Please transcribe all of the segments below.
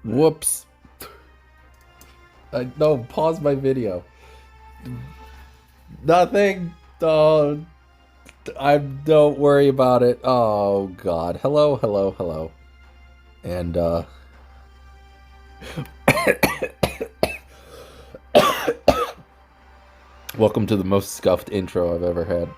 Whoops. No, pause my video. Nothing. Oh, don't worry about it. Oh, God. Hello, hello, hello. And, welcome to the most scuffed intro I've ever had.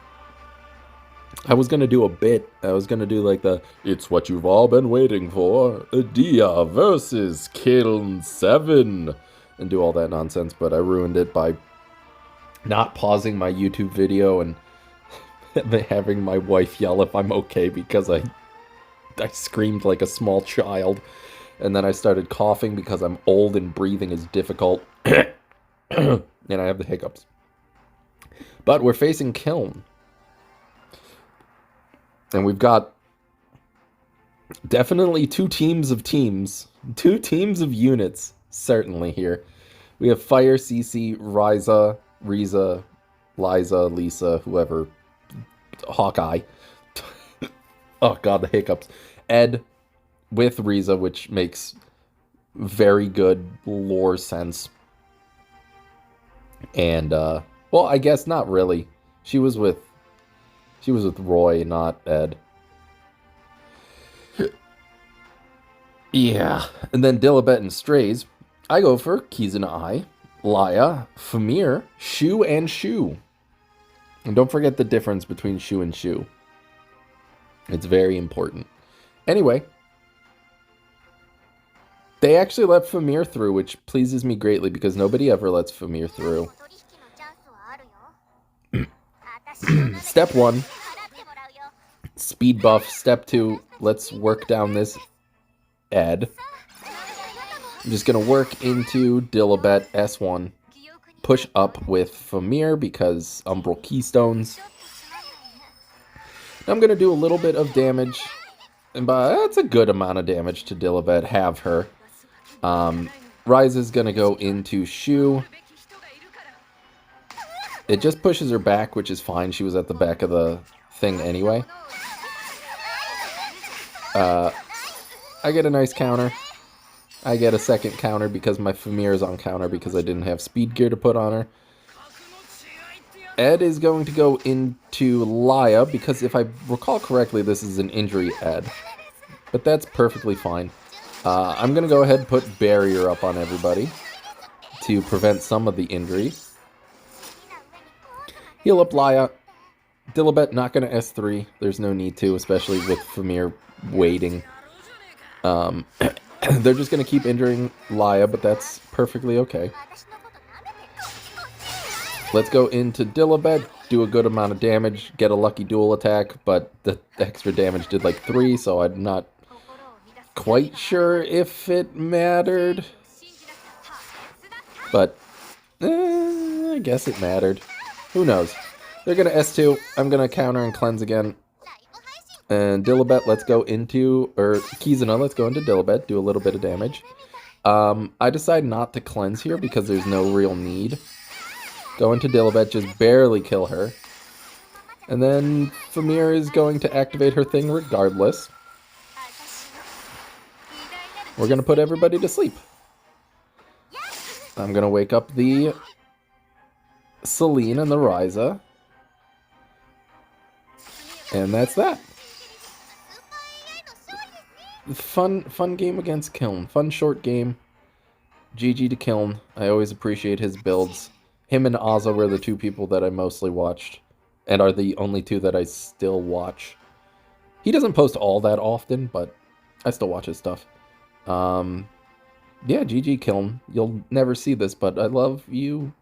I was gonna do a bit. I was gonna do like the "It's what you've all been waiting for, Dia versus Kiln 7" and do all that nonsense, but I ruined it by not pausing my YouTube video and having my wife yell if I'm okay because I screamed like a small child, and then I started coughing because I'm old and breathing is difficult, and I have the hiccups. But we're facing Kiln. And we've got definitely two teams of units, certainly here. We have Fire, Cece, Riza, Liza, Lisa, whoever, Hawkeye. Oh god, the hiccups. Ed with Riza, which makes very good lore sense. And, well, I guess not really. She was with Roy, not Ed. Yeah. And then Dilibet and Strays. I go for Kizuna Ai, Laya, Famir, Shu, and Shu. And don't forget the difference between Shu and Shu. It's very important. Anyway. They actually let Famir through, which pleases me greatly because nobody ever lets Famir through. Step 1, speed buff. Step 2, let's work down this Ed. I'm just going to work into Dilibet S1. Push up with Famir because Umbral Keystones. Now I'm going to do a little bit of damage. And that's a good amount of damage to Dilibet. Have her. Rise is going to go into Shu. It just pushes her back, which is fine. She was at the back of the thing anyway. I get a nice counter. I get a second counter because my Famir is on counter because I didn't have speed gear to put on her. Ed is going to go into Laya because if I recall correctly, this is an injury Ed. But that's perfectly fine. I'm going to go ahead and put barrier up on everybody to prevent some of the injury. Heal up Laya. Dilibet not going to S3. There's no need to, especially with Famir waiting. They're just going to keep injuring Laya, but that's perfectly okay. Let's go into Dilibet, do a good amount of damage, get a lucky dual attack, but the extra damage did like 3, so I'm not quite sure if it mattered. But, I guess it mattered. Who knows? They're going to S2. I'm going to counter and cleanse again. And Dilibet, let's go into... Or Kizuna, let's go into Dilibet. Do a little bit of damage. I decide not to cleanse here because there's no real need. Go into Dilibet, just barely kill her. And then Famir is going to activate her thing regardless. We're going to put everybody to sleep. I'm going to wake up the Celine and the Riza. And that's that. Fun game against Kiln. Fun short game. GG to Kiln. I always appreciate his builds. Him and Ozza were the two people that I mostly watched. And are the only two that I still watch. He doesn't post all that often, but I still watch his stuff. Yeah, GG Kiln. You'll never see this, but I love you.